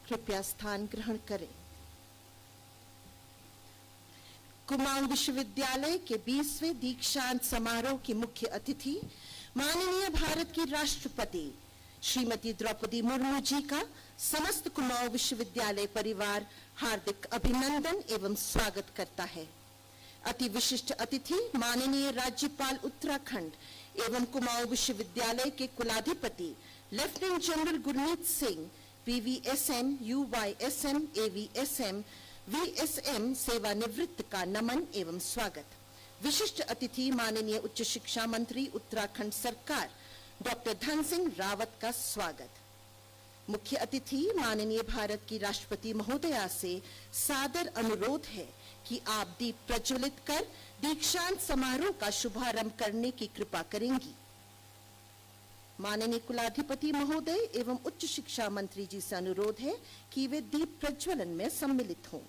कृपया स्थान ग्रहण करें। कुमाऊं विश्वविद्यालय के 20वें दीक्षांत समारोह की मुख्य अतिथि माननीय भारत की राष्ट्रपति श्रीमती द्रौपदी मुर्मू जी का समस्त कुमाऊं विश्वविद्यालय परिवार हार्दिक अभिनंदन एवं स्वागत करता है। अति विशिष्ट अतिथि माननीय राज्यपाल उत्तराखंड एवं कुमाऊं विश्वविद्यालय के कुलाधिपति lieutenant general Gurmeet Singh PVSM, UYSM, AVSM, VSM सेवानिवृत्त का नमन एवं स्वागत। विशिष्ट अतिथि माननीय उच्च शिक्षा मंत्री उत्तराखंड सरकार डॉक्टर धन सिंह रावत का स्वागत। मुख्य अतिथि माननीय भारत की राष्ट्रपति महोदया से सादर अनुरोध है कि आप दीप प्रज्वलित कर दीक्षांत समारोह का शुभारंभ करने की कृपा करेंगी। माननीय कुलाधिपति महोदय एवं उच्च शिक्षा मंत्री जी से अनुरोध है कि वे दीप प्रज्वलन में सम्मिलित हों।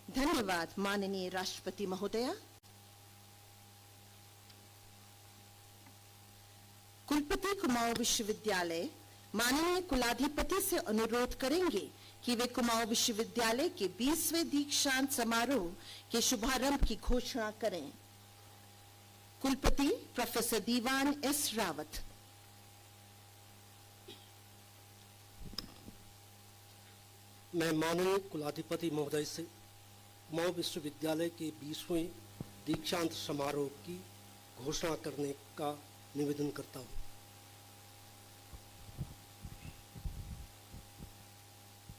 धन्यवाद माननीय राष्ट्रपति महोदया। कुलपति कुमाऊं विश्वविद्यालय माननीय कुलाधिपति से अनुरोध करेंगे कि वे कुमाऊं विश्वविद्यालय के 20वें दीक्षांत समारोह के शुभारंभ की घोषणा करें। कुलपति प्रोफेसर दीवान एस रावत। मैं माननीय कुलाधिपति महोदय से कुमाऊं विश्वविद्यालय के 20वें दीक्षांत समारोह की घोषणा करने का निवेदन करता हूं।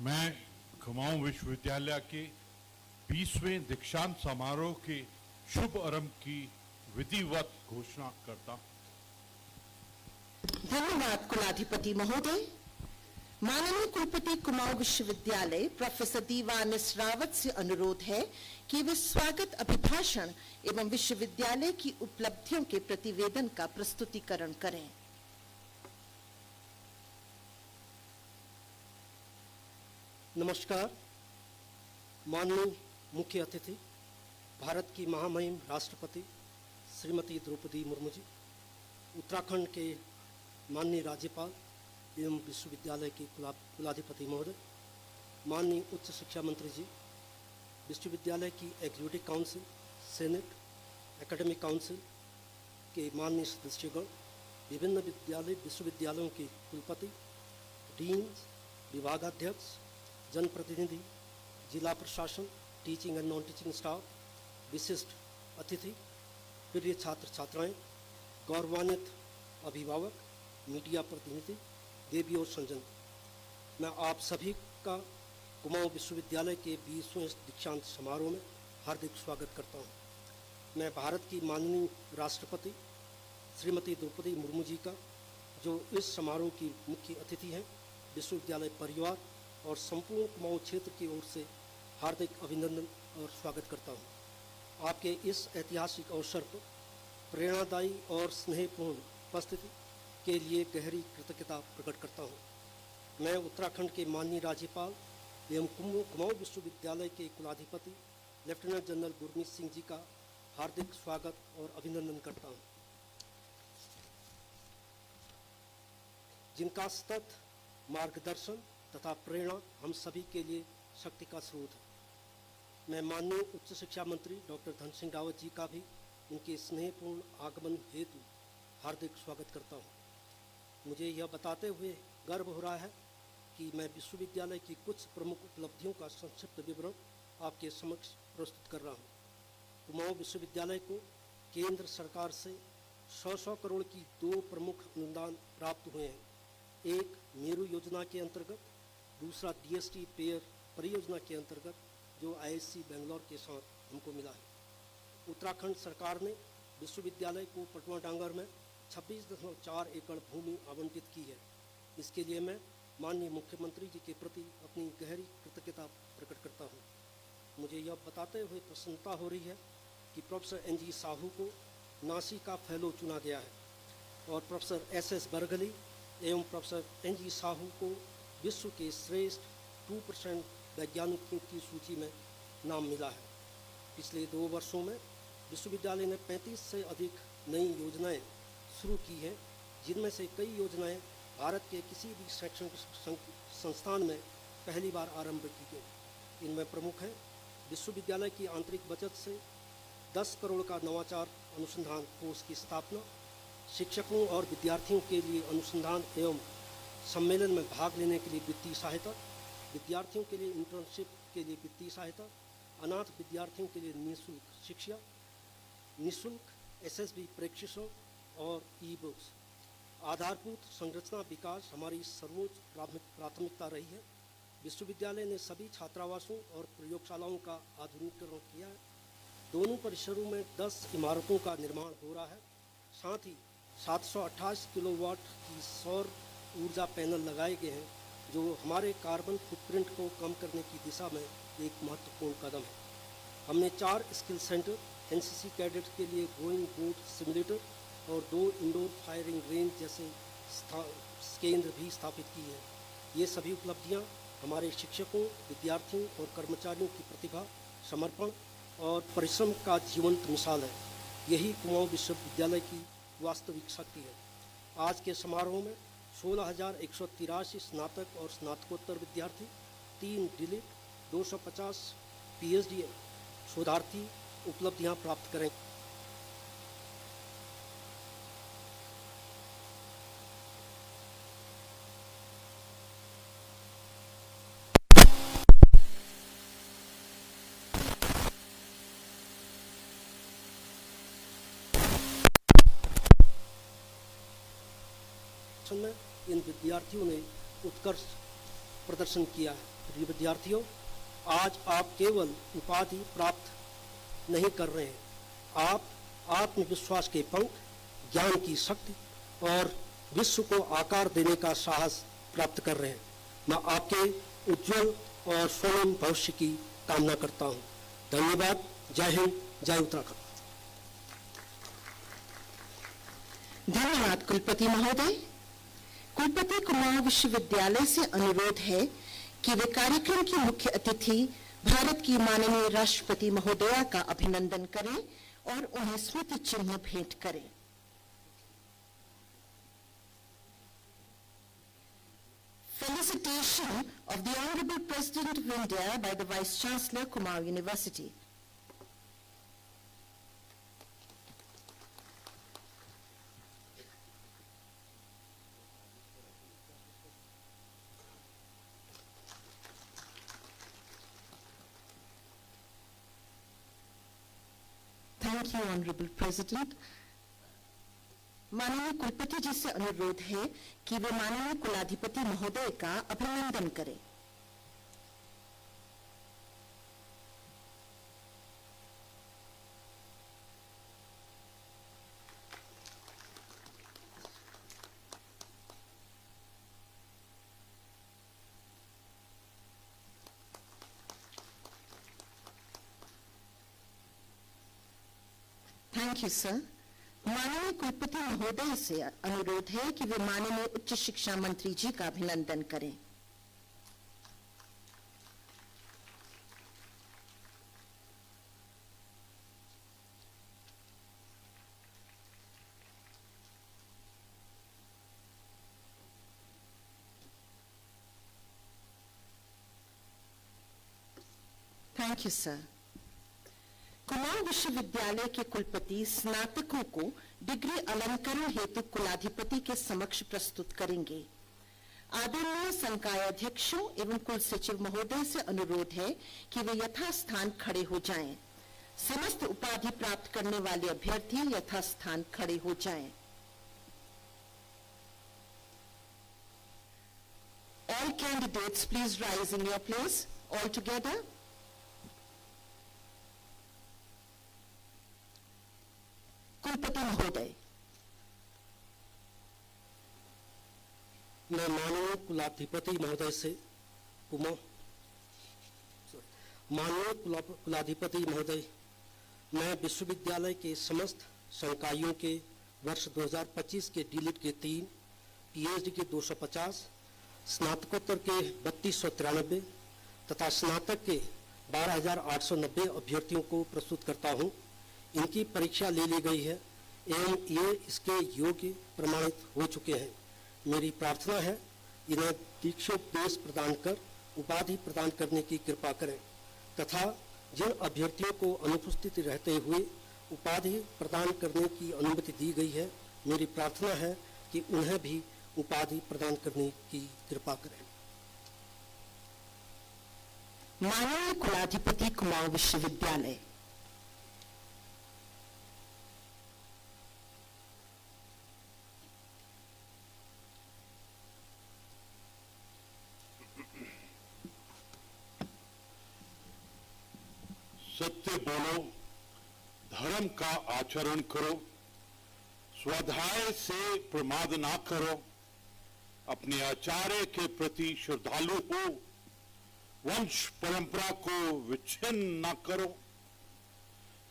मैं कुमाऊं विश्वविद्यालय के 20वें दीक्षांत समारोह के शुभ आरंभ की विधिवत घोषणा करता हूं। धन्यवाद कुलाधिपति महोदय। माननीय कुलपति कुमाऊं विश्वविद्यालय प्रोफेसर दीवान एस रावत से अनुरोध है कि वे स्वागत अभिभाषण एवं विश्वविद्यालय की उपलब्धियों के प्रतिवेदन का प्रस्तुतिकरण करें। नमस्कार। माननीय मुख्य अतिथि भारत की महामहिम राष्ट्रपति श्रीमती द्रौपदी मुर्मू जी, उत्तराखंड के माननीय राज्यपाल एवं विश्वविद्यालय के कुलाधिपति महोदय, माननीय उच्च शिक्षा मंत्री जी, विश्वविद्यालय की executive council, senate, academic council के माननीय सदस्यगण, विभिन्न विश्वविद्यालयों के कुलपति, डीन्स, विभागाध्यक्ष, जनप्रतिनिधि, जिला प्रशासन, teaching and non teaching staff, विशिष्ट अतिथि, प्रिय छात्र छात्राएं, गौरवान्वित अभिभावक, मीडिया प्रतिनिधि, देवी और संजन, मैं आप सभी का कुमाऊं विश्वविद्यालय के 20वें दीक्षांत समारोह में हार्दिक स्वागत करता हूं। मैं भारत की माननीय राष्ट्रपति श्रीमती द्रौपदी मुर्मू जी का, जो इस समारोह की मुख्य अतिथि हैं, विश्वविद्यालय परिवार और संपूर्ण कुमाऊं क्षेत्र की ओर से हार्दिक अभिनंदन और स्वागत करता हूं। आपके इस ऐतिहासिक अवसर पर प्रेरणादायी और स्नेहपूर्ण उपस्थिति के लिए गहरी कृतज्ञता प्रकट करता हूं। मैं उत्तराखंड के माननीय राज्यपाल एवं कुमाऊं विश्वविद्यालय के कुलाधिपति लेफ्टिनेंट जनरल गुरमीत सिंह जी का हार्दिक स्वागत और अभिनंदन करता हूं, जिनका सतत मार्गदर्शन तथा प्रेरणा हम सभी के लिए शक्ति का स्रोत है। मैं माननीय उच्च शिक्षा मंत्री डॉक्टर धन सिंह रावत जी का भी उनके स्नेहपूर्ण आगमन हेतु हार्दिक स्वागत करता हूँ। मुझे यह बताते हुए गर्व हो रहा है कि मैं विश्वविद्यालय की कुछ प्रमुख उपलब्धियों का संक्षिप्त विवरण आपके समक्ष प्रस्तुत कर रहा हूँ। कुमाऊं विश्वविद्यालय को केंद्र सरकार से 100 करोड़ की 2 प्रमुख अनुदान प्राप्त हुए हैं। एक मेरू योजना के अंतर्गत, दूसरा DST पेयर परियोजना के अंतर्गत जो ISC बेंगलोर के साथ हमको मिला है। उत्तराखंड सरकार ने विश्वविद्यालय को पटवा डांगर में 26.4 एकड़ भूमि आवंटित की है। इसके लिए मैं माननीय मुख्यमंत्री जी के प्रति अपनी गहरी कृतज्ञता प्रकट करता हूँ। मुझे यह बताते हुए प्रसन्नता हो रही है कि प्रोफेसर NG साहू को नासिका फेलो चुना गया है और प्रोफेसर SS बरगली एवं प्रोफेसर NG साहू को विश्व के श्रेष्ठ 2% वैज्ञानिकों की सूची में नाम मिला है। पिछले 2 वर्षों में विश्वविद्यालय ने 35 से अधिक नई योजनाएं शुरू की हैं, जिनमें से कई योजनाएं भारत के किसी भी शैक्षणिक संस्थान में पहली बार आरंभ की गई। इनमें प्रमुख है विश्वविद्यालय की आंतरिक बचत से 10 करोड़ का नवाचार अनुसंधान कोष की स्थापना, शिक्षकों और विद्यार्थियों के लिए अनुसंधान एवं सम्मेलन में भाग लेने के लिए वित्तीय सहायता, विद्यार्थियों के लिए इंटर्नशिप के लिए वित्तीय सहायता, अनाथ विद्यार्थियों के लिए निःशुल्क शिक्षा, निःशुल्क SSB प्रशिक्षण और ई-बुक्स। आधारभूत संरचना विकास हमारी सर्वोच्च प्राथमिकता रही है। विश्वविद्यालय ने सभी छात्रावासों और प्रयोगशालाओं का आधुनिकीकरण किया है। दोनों परिसरों में 10 इमारतों का निर्माण हो रहा है। साथ ही 728 किलोवाट की सौर ऊर्जा पैनल लगाए गए हैं, जो हमारे कार्बन फुटप्रिंट को कम करने की दिशा में एक महत्वपूर्ण कदम है। हमने 4 स्किल सेंटर, NCC कैडेट के लिए गोइंग बोट सिमुलेटर और 2 इंडोर फायरिंग रेंज जैसे केंद्र भी स्थापित किए हैं। ये सभी उपलब्धियां हमारे शिक्षकों, विद्यार्थियों और कर्मचारियों की प्रतिभा, समर्पण और परिश्रम का जीवंत मिसाल है। यही कुमाऊं विश्वविद्यालय की वास्तविक शक्ति है। आज के समारोह में 16,183 स्नातक और स्नातकोत्तर विद्यार्थी, 3 डिलिट, 250 PhD शोधार्थी उपलब्धियां प्राप्त करें। में इन विद्यार्थियों ने उत्कर्ष प्रदर्शन किया है। प्रिय विद्यार्थियों, आज आप केवल उपाधि प्राप्त नहीं कर रहे हैं, आप आत्मविश्वास के पंख, ज्ञान की शक्ति और विश्व को आकार देने का साहस प्राप्त कर रहे हैं। मैं आपके उज्जवल और स्वर्णिम भविष्य की कामना करता हूँ। धन्यवाद। जय हिंद, जय उत्तराखंड। धन्यवाद कुलपति महोदय। कुलपति कुमाऊं विश्वविद्यालय से अनुरोध है कि वे कार्यक्रम की मुख्य अतिथि भारत की माननीय राष्ट्रपति महोदया का अभिनंदन करें और उन्हें स्मृति चिन्ह भेंट करें। Felicitation of the Honorable President of India by the Vice Chancellor, Kumaon University. Thank you, Honorable President. माननीय कुलपति जी से अनुरोध है कि वे माननीय कुलाधिपति महोदय का अभिनंदन करें। Thank you sir. माननीय कुलपति महोदय से अनुरोध है कि वे माननीय उच्च शिक्षा मंत्री जी का अभिनंदन करें। Thank you sir. कुमाऊं विश्वविद्यालय के कुलपति स्नातकों को डिग्री अलंकरण हेतु कुलाधिपति के समक्ष प्रस्तुत करेंगे। आदरणीय संकाय अध्यक्षों एवं कुल सचिव महोदय से अनुरोध है कि वे यथास्थान खड़े हो जाएं। समस्त उपाधि प्राप्त करने वाले अभ्यर्थी यथास्थान खड़े हो जाएं। All candidates, please rise in your place. All together. कुलपति महोदय। मैं माननीय कुलाधिपति महोदय से कुलाधिपति महोदय, मैं विश्वविद्यालय के समस्त संकायों के वर्ष 2025 के डीलिट के 3, पीएचडी के 250, स्नातकोत्तर के 3293 तथा स्नातक के 12,890 अभ्यर्थियों को प्रस्तुत करता हूं। इनकी परीक्षा ले ली गई है एवं ये इसके योग्य प्रमाणित हो चुके हैं। मेरी प्रार्थना है इन्हें दीक्षोपदेश प्रदान कर उपाधि प्रदान करने की कृपा करें तथा जिन अभ्यर्थियों को अनुपस्थित रहते हुए उपाधि प्रदान करने की अनुमति दी गई है, मेरी प्रार्थना है कि उन्हें भी उपाधि प्रदान करने की कृपा करें। माननीय कुलाधिपति कुमाऊं विश्वविद्यालय। सत्य बोलो, धर्म का आचरण करो, स्वाध्याय से प्रमाद ना करो, अपने आचार्य के प्रति श्रद्धालु हो, वंश परंपरा को विच्छिन्न ना करो,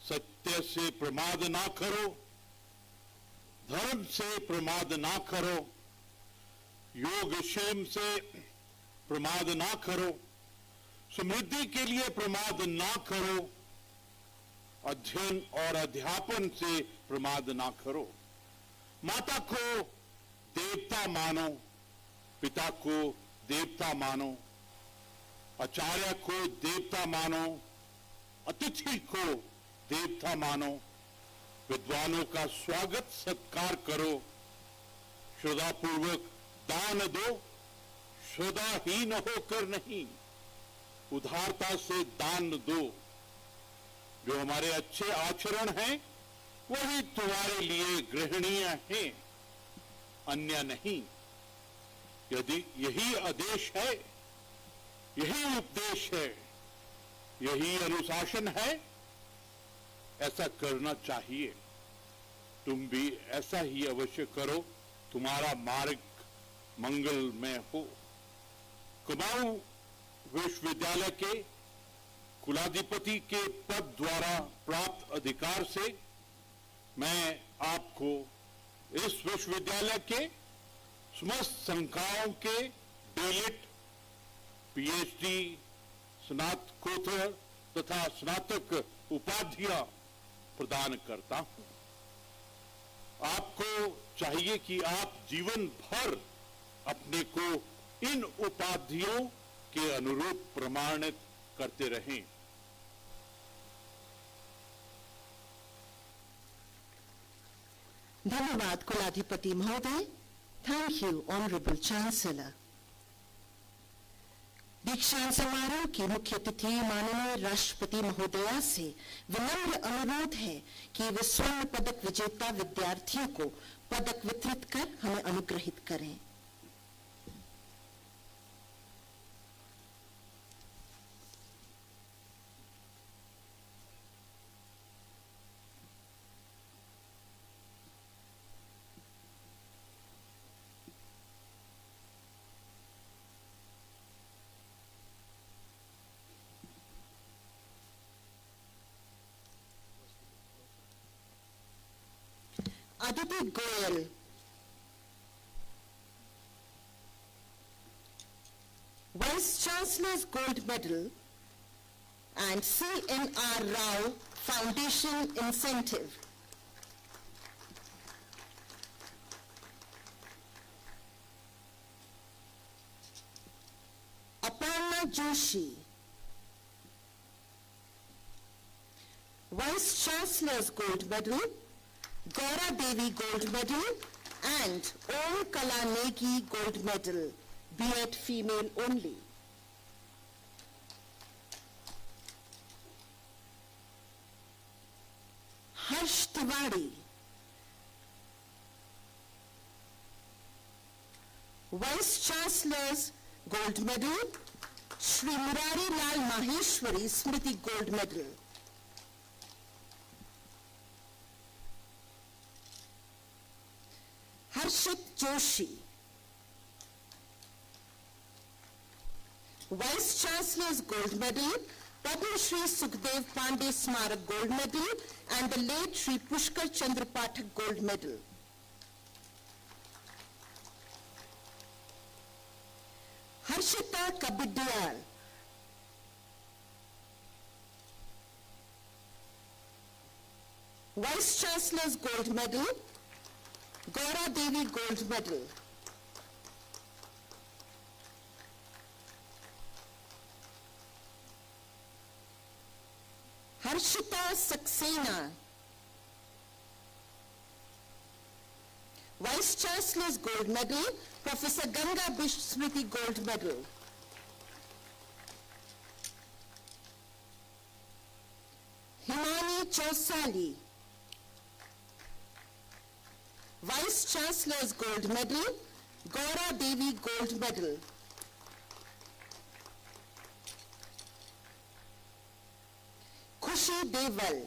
सत्य से प्रमाद ना करो, धर्म से प्रमाद ना करो, योग क्षेम से प्रमाद ना करो, समृद्धि के लिए प्रमाद ना करो, अध्ययन और अध्यापन से प्रमाद ना करो, माता को देवता मानो, पिता को देवता मानो, आचार्य को देवता मानो, अतिथि को देवता मानो, विद्वानों का स्वागत सत्कार करो, श्रद्धापूर्वक दान दो, श्रद्धाहीन होकर नहीं, उदारता से दान दो। जो हमारे अच्छे आचरण हैं वही तुम्हारे लिए ग्रहणीय हैं, अन्य नहीं। यदि यही आदेश है, यही उपदेश है, यही अनुशासन है, ऐसा करना चाहिए। तुम भी ऐसा ही अवश्य करो, तुम्हारा मार्ग मंगलमय हो। कुमाऊं विश्वविद्यालय के कुलाधिपति के पद द्वारा प्राप्त अधिकार से मैं आपको इस विश्वविद्यालय के समस्त संकायों के डीलिट, पीएचडी, स्नातकोत्तर तथा स्नातक उपाधियां प्रदान करता हूं। आपको चाहिए कि आप जीवन भर अपने को इन उपाधियों के अनुरूप प्रमाणित करते रहें। धन्यवाद कुलाधिपति महोदय। Thank you honourable chancellor. दीक्षांत समारोह की मुख्य अतिथि माननीय राष्ट्रपति महोदया से विनम्र अनुरोध है कि वे स्वर्ण पदक विजेता विद्यार्थियों को पदक वितरित कर हमें अनुग्रहित करें। Aditi Goyal, Vice Chancellor's Gold Medal and C.N.R. Rao Foundation Incentive. Aparna Joshi, Vice Chancellor's Gold Medal Gaura Devi Gold Medal and Om Kala Negi Gold Medal, B.Ed female only. Harsh Tiwari, Vice Chancellor's Gold Medal, Shri Murari Lal Maheshwari Smriti Gold Medal. Harshit Joshi, Vice Chancellor's Gold Medal, Padma Shri Sukhdev Pandey Smarak Gold Medal and the late Shri Pushkar Chandra Pathak Gold Medal. Harshita Kabidiyar, Vice Chancellor's Gold Medal, Gaura Devi Gold Medal. Harshita Saxena, Vice Chancellor's Gold Medal, Professor Ganga Bish Smriti Gold Medal. Himani Chausali, Vice Chancellor's Gold Medal, Gaura Devi Gold Medal. Khushi Deval,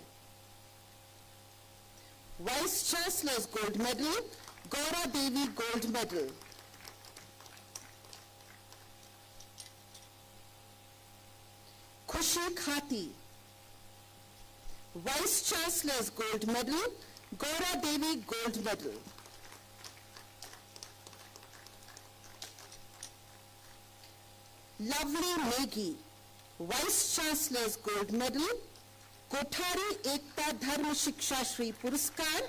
Vice Chancellor's Gold Medal, Gaura Devi Gold Medal. Khushi Khati, Vice Chancellor's Gold Medal, Gaura Devi Gold Medal. Lovely Negi, Vice Chancellor's Gold Medal, Kothari Ekta Dharma Shiksha Shri Puraskar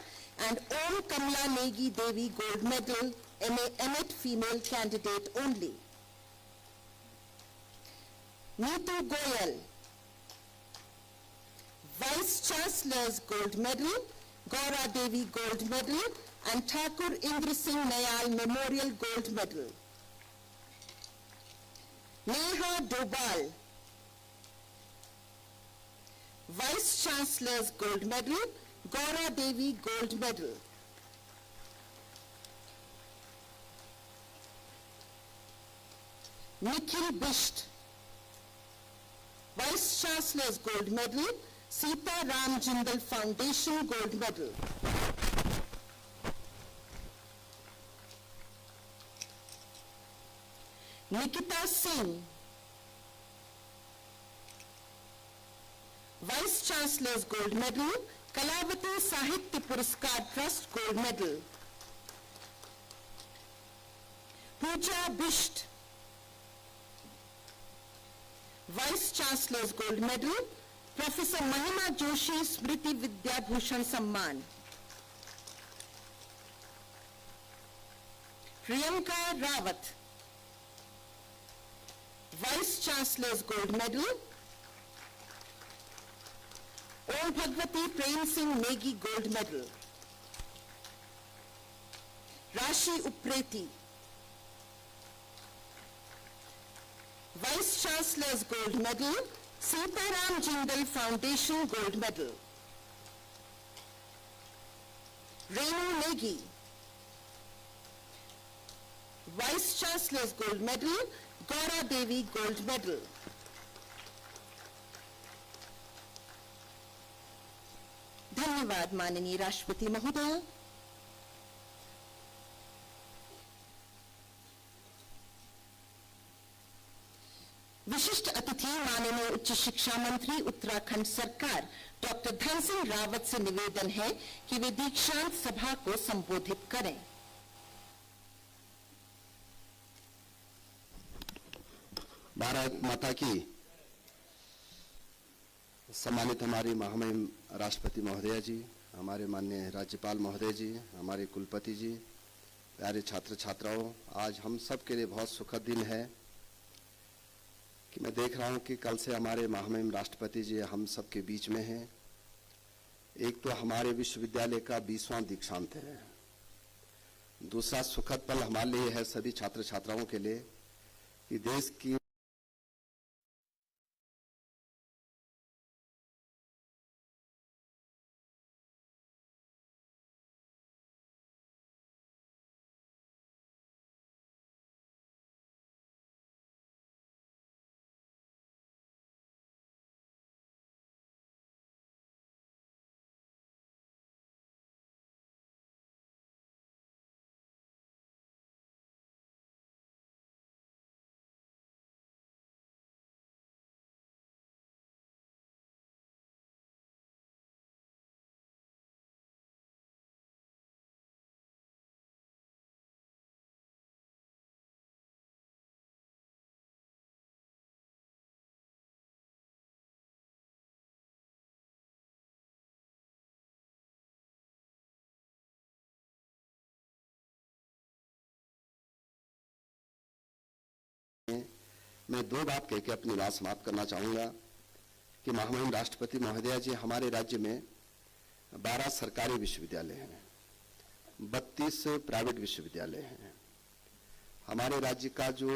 and Om Kamla Negi Devi Gold Medal, MA female candidate only. Neetu Goyal, Vice Chancellor's Gold Medal, Gaura Devi Gold Medal and Thakur Indra Singh Nayal Memorial Gold Medal. Neha Dobal, Vice Chancellor's Gold Medal, Gaura Devi Gold Medal. Nikhil Bisht, Vice Chancellor's Gold Medal, Sita Ram Jindal Foundation Gold Medal. Nikita Singh, Vice Chancellor's Gold Medal, Kalavati Sahitya Puraskar Trust Gold Medal. Pooja Bisht, Vice Chancellor's Gold Medal, Professor Mahima Joshi Smriti Vidya Bhushan Samman. Priyanka Rawat, Vice Chancellor's Gold Medal, Om Bhagwati Prem Singh Negi Gold Medal. Rashi Upreti, Vice Chancellor's Gold Medal, Sitaram Jindal Foundation Gold Medal. Renu Negi, Vice Chancellor's Gold Medal, Gaura Devi Gold Medal. धन्यवाद माननीय राष्ट्रपति महोदय। विशिष्ट अतिथि माननीय उच्च शिक्षा मंत्री उत्तराखंड सरकार डॉक्टर धन सिंह रावत से निवेदन है कि वे दीक्षांत सभा को संबोधित करें। भारत माता की। सम्मानित हमारी महामहिम राष्ट्रपति महोदया जी, हमारे माननीय राज्यपाल महोदय जी, हमारे कुलपति जी, प्यारे छात्र छात्राओं, आज हम सब के लिए बहुत सुखद दिन है कि मैं देख रहा हूं कि कल से हमारे महामहिम राष्ट्रपति जी हम सब के बीच में हैं एक तो हमारे विश्वविद्यालय का 20वां दीक्षांत है। दूसरा सुखद पल हमारे लिए है, सभी छात्र छात्राओं के लिए, कि देश की मैं दो बात कहकर अपनी बात समाप्त करना चाहूंगा कि महामहिम राष्ट्रपति महोदया जी, हमारे राज्य में 12 सरकारी विश्वविद्यालय हैं, 32 प्राइवेट विश्वविद्यालय हैं। हमारे राज्य का जो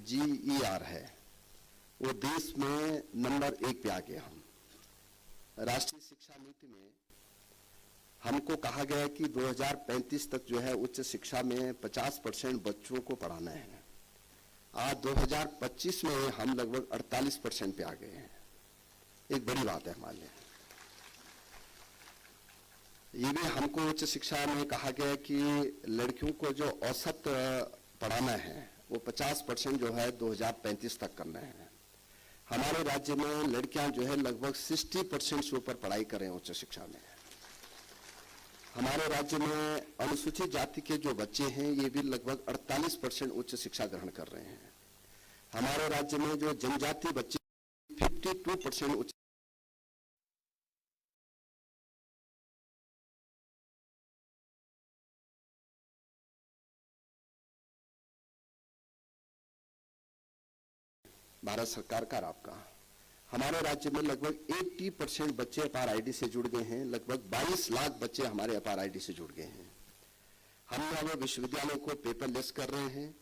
GER है वो देश में नंबर 1 पे आ गए हम। राष्ट्रीय शिक्षा नीति में हमको कहा गया है कि 2035 तक जो है उच्च शिक्षा में 50% बच्चों को पढ़ाना है। आज 2025 में हम लगभग 48% पे आ गए हैं। एक बड़ी बात है हमारे लिए। ये भी हमको उच्च शिक्षा में कहा गया है कि लड़कियों को जो औसत पढ़ाना है वो 50% जो है 2035 तक करना है। हमारे राज्य में लड़कियां जो है लगभग 60% से ऊपर पढ़ाई कर रहे हैं उच्च शिक्षा में। हमारे राज्य में अनुसूचित जाति के जो बच्चे हैं ये भी लगभग 48% उच्च शिक्षा ग्रहण कर रहे हैं। हमारे राज्य में जो जनजाति बच्चे 52% उच्च भारत सरकार का आपका हमारे राज्य में लगभग 80% बच्चे FRID से जुड़ गए हैं। लगभग 22 लाख बच्चे हमारे FRID से जुड़ गए हैं। हम अब विश्वविद्यालय को पेपरलेस कर रहे हैं।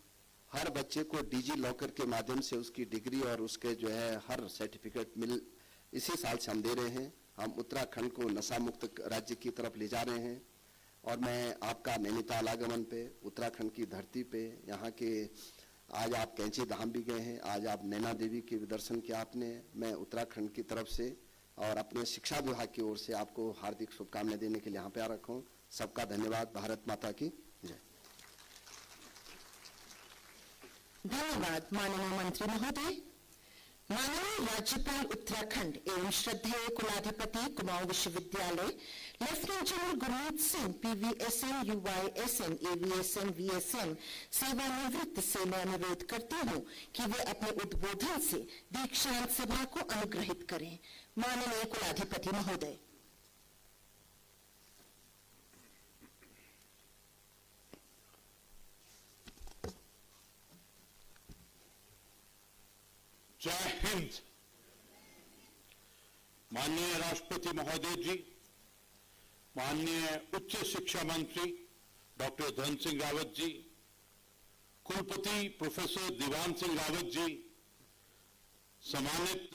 हर बच्चे को डिजी लॉकर के माध्यम से उसकी डिग्री और उसके जो है हर सर्टिफिकेट मिल इसी साल से हम दे रहे हैं। हम उत्तराखंड को नशा मुक्त राज्य की तरफ ले जा रहे हैं। और मैं आपका नैनीताल आगमन पे, उत्तराखंड की धरती पे, यहाँ के आज आप कैंची धाम भी गए हैं, आज आप नैना देवी के दर्शन किया आपने। मैं उत्तराखंड की तरफ से और अपने शिक्षा विभाग की ओर से आपको हार्दिक शुभकामनाएं देने के लिए यहाँ पे आ रखा हूँ। सबका धन्यवाद। भारत माता की जय। धन्यवाद माननीय मंत्री महोदय। माननीय राज्यपाल उत्तराखंड एवं श्रद्धेय कुलाधिपति कुमाऊं विश्वविद्यालय lieutenant general Gurmeet Singh PVSN UYSN AVSN VSN सेवानिवृत्त से मैं अनुरोध करती हूँ कि वे अपने उद्बोधन से दीक्षांत सभा को अनुग्रहित करें। माननीय कुलाधिपति महोदय। जय हिंद। माननीय राष्ट्रपति महोदय जी, माननीय उच्च शिक्षा मंत्री डॉक्टर धन सिंह रावत जी, कुलपति प्रोफेसर दीवान सिंह रावत जी, सम्मानित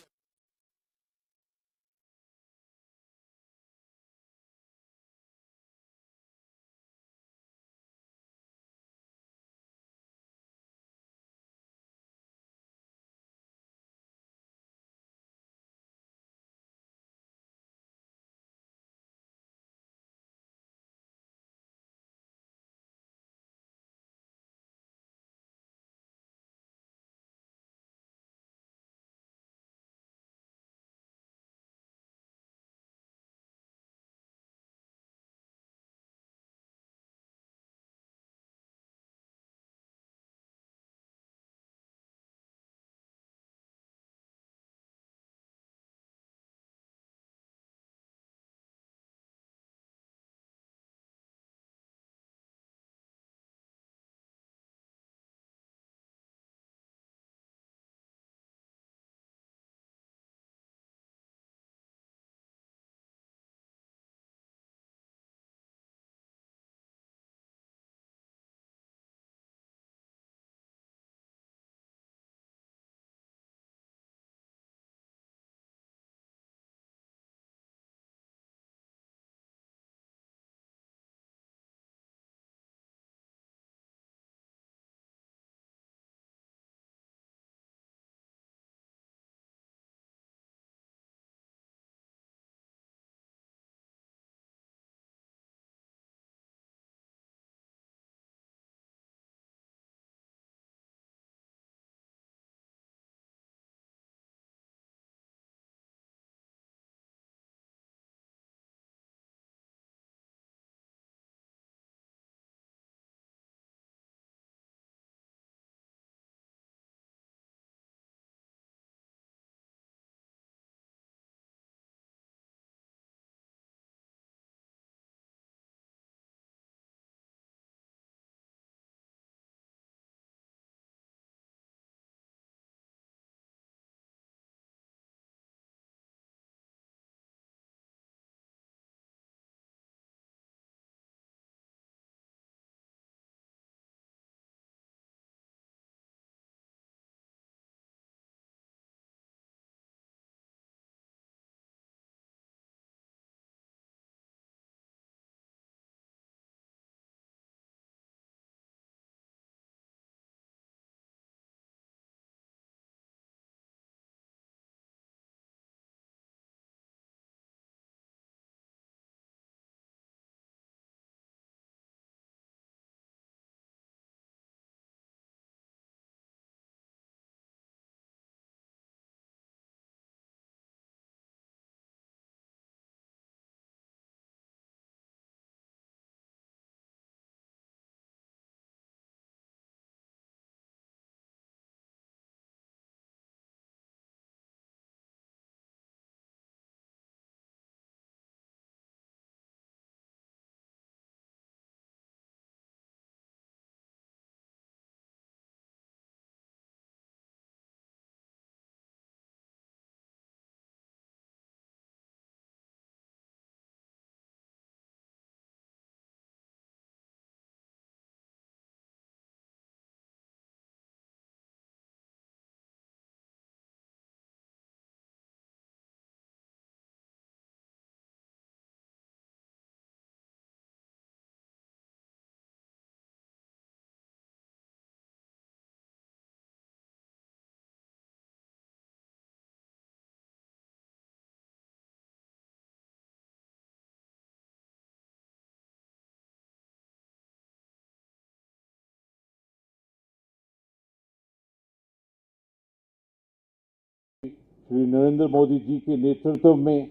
श्री नरेंद्र मोदी जी के नेतृत्व में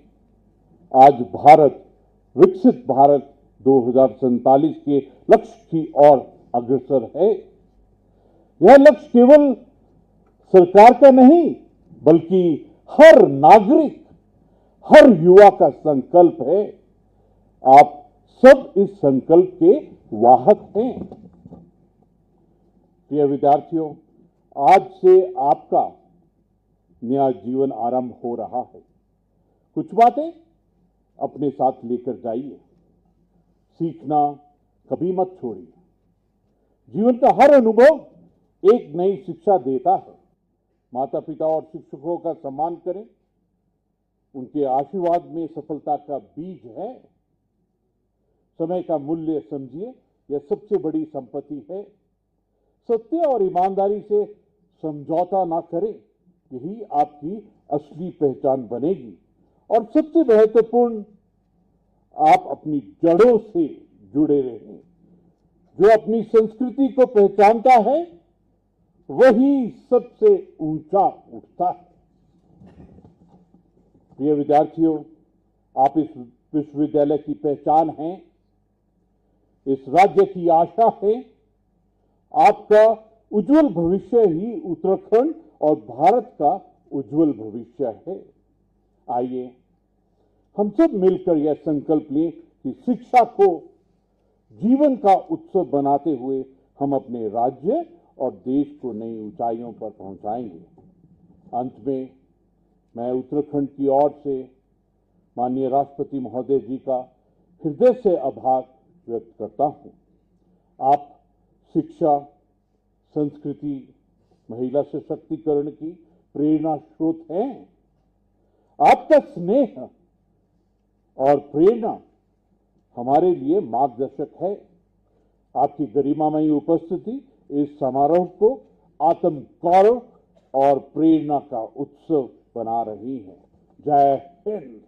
आज भारत विकसित भारत 2047 के लक्ष्य की ओर अग्रसर है। यह लक्ष्य केवल सरकार का नहीं बल्कि हर नागरिक, हर युवा का संकल्प है। आप सब इस संकल्प के वाहक हैं। प्रिय विद्यार्थियों, आज से आपका नया जीवन आरंभ हो रहा है। कुछ बातें अपने साथ लेकर जाइए। सीखना कभी मत छोड़िए। जीवन का हर अनुभव एक नई शिक्षा देता है। माता पिता और शिक्षकों का सम्मान करें। उनके आशीर्वाद में सफलता का बीज है। समय का मूल्य समझिए, यह सबसे बड़ी संपत्ति है। सत्य और ईमानदारी से समझौता ना करें, यही आपकी असली पहचान बनेगी। और सबसे महत्वपूर्ण, आप अपनी जड़ों से जुड़े रहें। जो अपनी संस्कृति को पहचानता है वही सबसे ऊंचा उठता है। प्रिय विद्यार्थियों, आप इस विश्वविद्यालय की पहचान हैं, इस राज्य की आशा है। आपका उज्जवल भविष्य ही उत्तराखंड और भारत का उज्जवल भविष्य है। आइए हम सब मिलकर यह संकल्प लें कि शिक्षा को जीवन का उत्सव बनाते हुए हम अपने राज्य और देश को नई ऊंचाइयों पर पहुंचाएंगे। अंत में मैं उत्तराखंड की ओर से माननीय राष्ट्रपति महोदय जी का हृदय से आभार व्यक्त करता हूं। आप शिक्षा, संस्कृति, महिला सशक्तिकरण की प्रेरणा स्रोत हैं। आपका स्नेह और प्रेरणा हमारे लिए मार्गदर्शक है। आपकी गरिमामयी उपस्थिति इस समारोह को आत्म गौरव और प्रेरणा का उत्सव बना रही है। जय हिंद।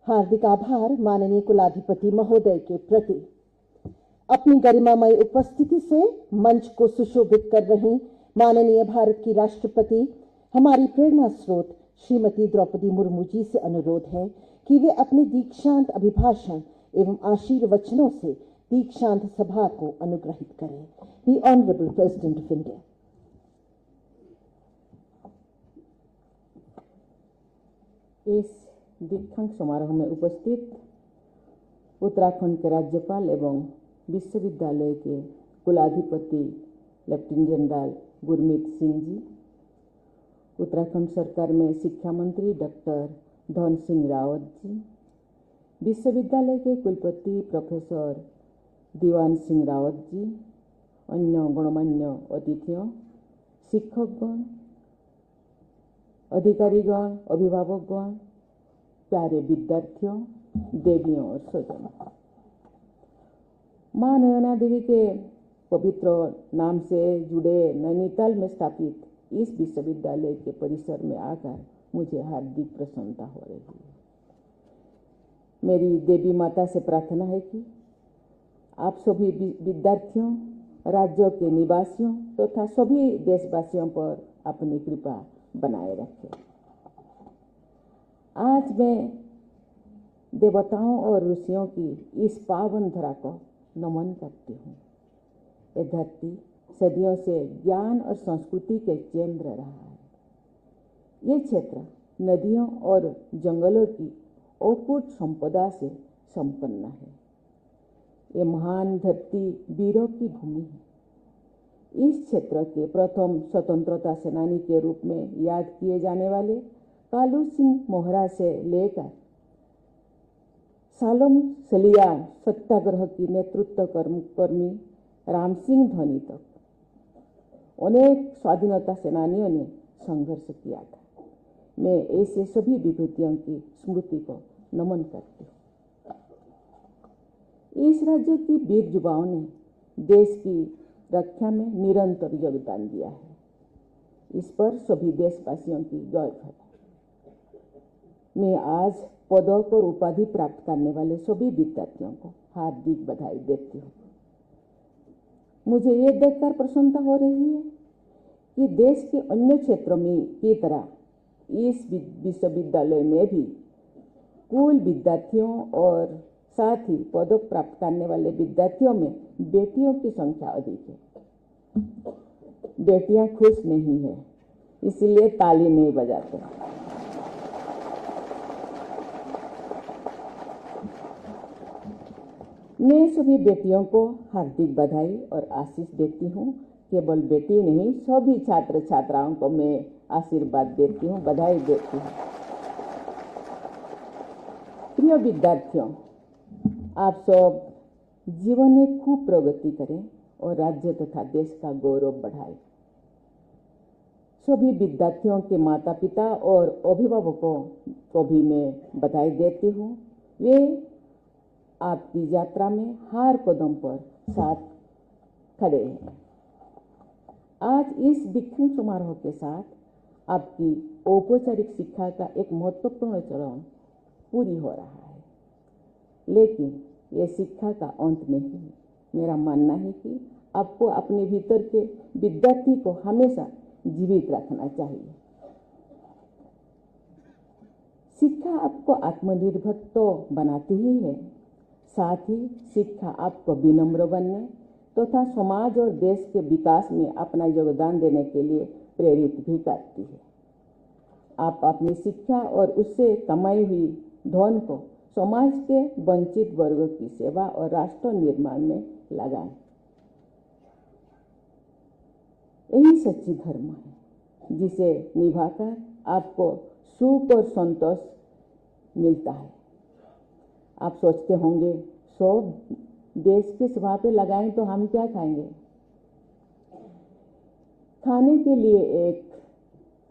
हार्दिक आभार माननीय कुलाधिपति महोदय के प्रति। अपनी गरिमामय उपस्थिति से मंच को सुशोभित कर रही माननीय भारत की राष्ट्रपति हमारी प्रेरणा स्रोत श्रीमती द्रौपदी मुर्मू जी से अनुरोध है कि वे अपने दीक्षांत अभिभाषण एवं आशीर्वचनों से दीक्षांत सभा को अनुग्रहित करें। The honourable president of India. इस दीक्षांत समारोह में उपस्थित उत्तराखंड के राज्यपाल एवं विश्वविद्यालय के कुलाधिपति लेफ्टिनेंट जनरल गुरमीत सिंह जी, उत्तराखंड सरकार में शिक्षा मंत्री डॉक्टर धन सिंह रावत जी, विश्वविद्यालय के कुलपति प्रोफेसर दीवान सिंह रावत जी, अन्य गणमान्य अतिथियों, शिक्षकगण, अधिकारीगण, अभिभावकगण, प्यारे विद्यार्थियों, देवियों और स्वजनों, मां नयना देवी के पवित्र नाम से जुड़े नैनीताल में स्थापित इस विश्वविद्यालय के परिसर में आकर मुझे हार्दिक प्रसन्नता हो रही है। मेरी देवी माता से प्रार्थना है कि आप सभी विद्यार्थियों, राज्यों के निवासियों तथा सभी देशवासियों पर अपनी कृपा बनाए रखें। आज मैं देवताओं और ऋषियों की इस पावन धरा को नमन करती हूँ। यह धरती सदियों से ज्ञान और संस्कृति के केंद्र रहा है। ये क्षेत्र नदियों और जंगलों की अकूट संपदा से संपन्न है। ये महान धरती वीरों की भूमि है। इस क्षेत्र के प्रथम स्वतंत्रता सेनानी के रूप में याद किए जाने वाले कालू सिंह मोहरा से लेकर सालम सलिया सत्याग्रह की नेतृत्व कर्मी राम सिंह धोनी तक अनेक स्वाधीनता सेनानियों ने संघर्ष किया था। मैं ऐसे सभी विभूतियों की स्मृति को नमन करती हूँ। इस राज्य की वीर युवाओं ने देश की रक्षा में निरंतर योगदान दिया है। इस पर सभी देशवासियों की गर्व है। मैं आज पदक और उपाधि प्राप्त करने वाले सभी विद्यार्थियों को हार्दिक बधाई देती हूँ। मुझे ये देखकर प्रसन्नता हो रही है कि देश के अन्य क्षेत्रों में की तरह इस विश्वविद्यालय में भी कुल विद्यार्थियों और साथ ही पदक प्राप्त करने वाले विद्यार्थियों में बेटियों की संख्या अधिक है। बेटियां खुश नहीं है, इसलिए ताली नहीं बजाते। मैं सभी बेटियों को हार्दिक बधाई और आशीष देती हूँ। केवल बेटी नहीं, सभी छात्र छात्राओं को मैं आशीर्वाद देती हूँ, बधाई देती हूँ। प्रिय विद्यार्थियों, आप सब जीवन में खूब प्रगति करें और राज्य तथा देश का गौरव बढ़ाएं। सभी विद्यार्थियों के माता पिता और अभिभावकों को भी मैं बधाई देती हूँ। वे आपकी यात्रा में हर कदम पर साथ खड़े हैं। आज इस दीक्षांत समारोह के साथ आपकी औपचारिक शिक्षा का एक महत्वपूर्ण चरण पूरी हो रहा है, लेकिन ये शिक्षा का अंत नहीं है। मेरा मानना है कि आपको अपने भीतर के विद्यार्थी को हमेशा जीवित रखना चाहिए। शिक्षा आपको आत्मनिर्भर तो बनाती ही है, साथ ही शिक्षा आपको विनम्र बनने तथा समाज और देश के विकास में अपना योगदान देने के लिए प्रेरित भी करती है। आप अपनी शिक्षा और उससे कमाई हुई धन को समाज के वंचित वर्गों की सेवा और राष्ट्र निर्माण में लगाएं। यही सच्ची धर्म है, जिसे निभाकर आपको सुख और संतोष मिलता है। आप सोचते होंगे, सब देश के सभा पे लगाएं तो हम क्या खाएंगे? खाने के लिए एक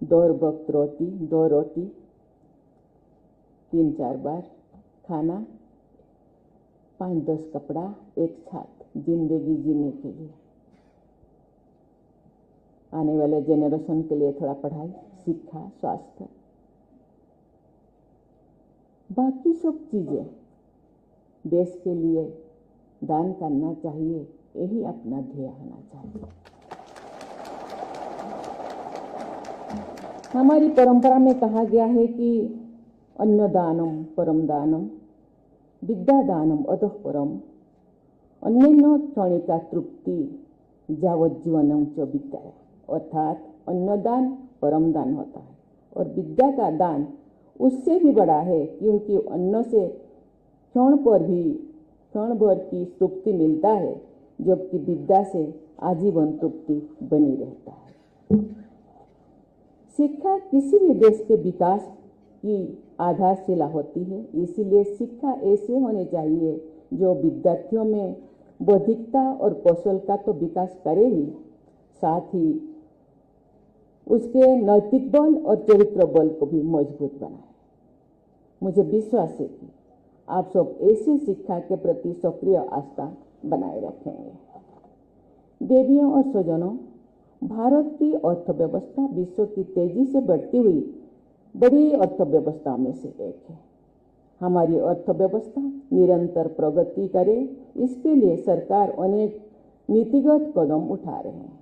2 वक्त रोटी, 2 रोटी, 3-4 बार खाना, 5-10 कपड़ा, एक छत, जिंदगी जीने के लिए। आने वाले जेनरेशन के लिए थोड़ा पढ़ाई, शिक्षा, स्वास्थ्य, बाकी सब चीजें देश के लिए दान करना चाहिए। यही अपना ध्येय होना चाहिए। हमारी परंपरा में कहा गया है कि अन्नदानम परम दानम, विद्यादानम अतः परम, अन्येन क्षणिका तृप्ति यावज्जीवनम च विद्या। अर्थात अन्नदान परम दान होता है और विद्या का दान उससे भी बड़ा है, क्योंकि अन्न से क्षण भर की तृप्ति मिलता है, जबकि विद्या से आजीवन तृप्ति बनी रहता है। शिक्षा किसी भी देश के विकास की आधारशिला होती है, इसीलिए शिक्षा ऐसे होनी चाहिए जो विद्यार्थियों में बौद्धिकता और कौशल का तो विकास करे ही, साथ ही उसके नैतिक बल और चरित्र बल को भी मजबूत बनाए। मुझे विश्वास है कि आप सब ऐसी शिक्षा के प्रति सक्रिय आस्था बनाए रखेंगे। देवियों और स्वजनों, भारत की अर्थव्यवस्था विश्व की तेजी से बढ़ती हुई बड़ी अर्थव्यवस्थाओं में से एक है। हमारी अर्थव्यवस्था निरंतर प्रगति करे, इसके लिए सरकार अनेक नीतिगत कदम उठा रहे हैं।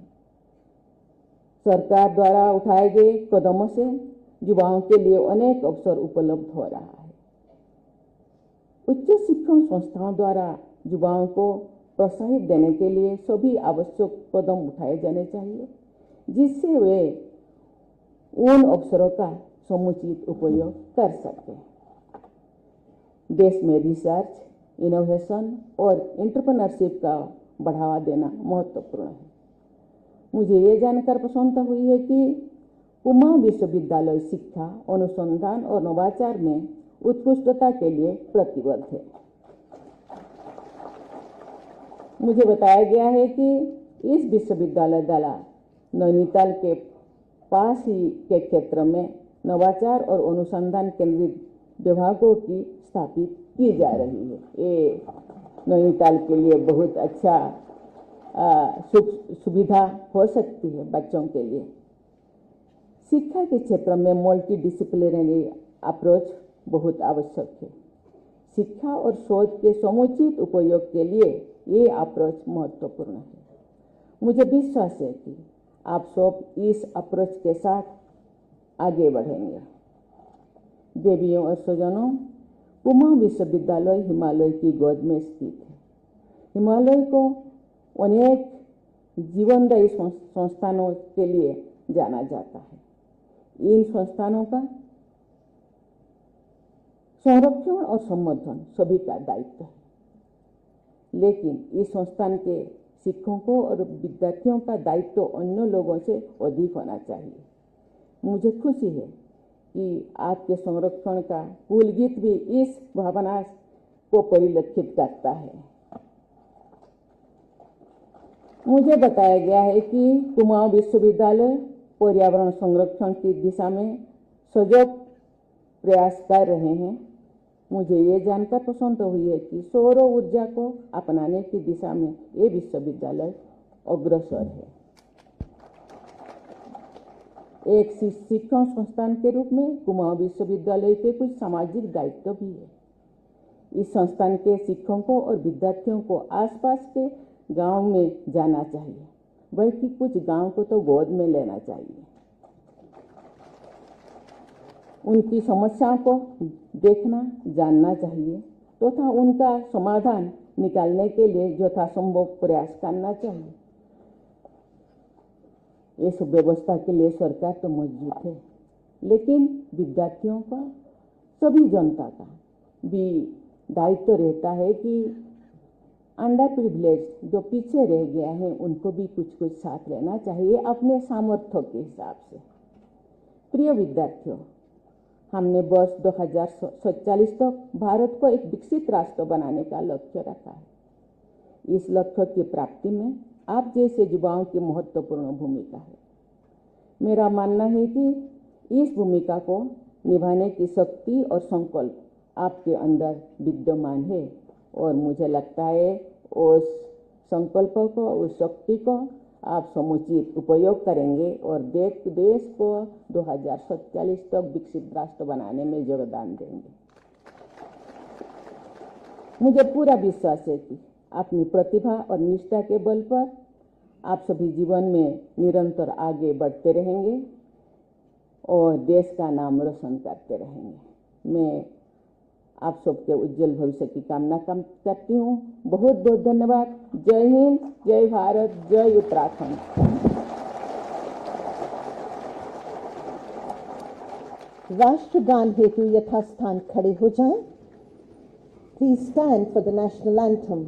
सरकार द्वारा उठाए गए कदमों से युवाओं के लिए अनेक अवसर उपलब्ध हो रहा है। उच्च शिक्षण संस्थाओं द्वारा युवाओं को प्रोत्साहित देने के लिए सभी आवश्यक कदम उठाए जाने चाहिए, जिससे वे उन अवसरों का समुचित उपयोग कर सकें। देश में रिसर्च, इनोवेशन और एंटरप्रेन्योरशिप का बढ़ावा देना महत्वपूर्ण है। मुझे ये जानकर प्रसन्नता हुई है कि कुमाऊं विश्वविद्यालय शिक्षा, अनुसंधान और नवाचार में उत्कृष्टता के लिए प्रतिबद्ध है। मुझे बताया गया है कि इस विश्वविद्यालय द्वारा नैनीताल के पास ही के क्षेत्र में नवाचार और अनुसंधान केंद्रित विभागों की स्थापित की जा रही है। ये नैनीताल के लिए बहुत अच्छा सुविधा हो सकती है बच्चों के लिए। शिक्षा के क्षेत्र में मल्टी डिसिप्लिनरी अप्रोच बहुत आवश्यक है। शिक्षा और शोध के समुचित उपयोग के लिए ये अप्रोच महत्वपूर्ण है। मुझे विश्वास है कि आप सब इस अप्रोच के साथ आगे बढ़ेंगे। देवियों और स्वजनों, कुमाऊं विश्वविद्यालय हिमालय की गोद में स्थित है। हिमालय को अनेक जीवनदायी संस्थानों के लिए जाना जाता है। इन संस्थानों का संरक्षण और संवर्धन सभी का दायित्व है, लेकिन इस संस्थान के शिक्षकों और विद्यार्थियों का दायित्व अन्य लोगों से अधिक होना चाहिए। मुझे खुशी है कि आपके संरक्षण का कुल गीत भी इस भावना को परिलक्षित करता है। मुझे बताया गया है कि कुमाऊं विश्वविद्यालय पर्यावरण संरक्षण की दिशा में सजग प्रयास कर रहे हैं। मुझे ये जानकर प्रसन्न हुई है कि सौर ऊर्जा को अपनाने की दिशा में ये विश्वविद्यालय अग्रसर है। एक शिक्षण संस्थान के रूप में कुमाऊं विश्वविद्यालय के कुछ सामाजिक दायित्व भी है। इस संस्थान के शिक्षकों और विद्यार्थियों को आसपास के गांव में जाना चाहिए, बल्कि कुछ गांव को तो गोद में लेना चाहिए। उनकी समस्याओं को देखना, जानना चाहिए तथा उनका समाधान निकालने के लिए यथासंभव प्रयास करना चाहिए। इस व्यवस्था के लिए सरकार तो मौजूद है, लेकिन विद्यार्थियों का, सभी जनता का भी दायित्व रहता है कि अंडर प्रिविलेज जो पीछे रह गया है उनको भी कुछ साथ लेना चाहिए अपने सामर्थ्य के हिसाब से। प्रिय विद्यार्थियों, हमने वर्ष 2047 तक भारत को एक विकसित राष्ट्र बनाने का लक्ष्य रखा है। इस लक्ष्य की प्राप्ति में आप जैसे युवाओं की महत्वपूर्ण भूमिका है। मेरा मानना है कि इस भूमिका को निभाने की शक्ति और संकल्प आपके अंदर विद्यमान है, और मुझे लगता है उस संकल्प को, उस शक्ति को आप समुचित उपयोग करेंगे और देश को 2047 तक विकसित राष्ट्र बनाने में योगदान देंगे। मुझे पूरा विश्वास है कि अपनी प्रतिभा और निष्ठा के बल पर आप सभी जीवन में निरंतर आगे बढ़ते रहेंगे और देश का नाम रोशन करते रहेंगे। मैं आप सबके उज्जवल भविष्य की कामना करती हूँ। बहुत बहुत धन्यवाद। जय हिंद, जय भारत, जय उत्तराखंड। राष्ट्रगान हेतु यथास्थान खड़े हो जाएं। Please stand for the national anthem.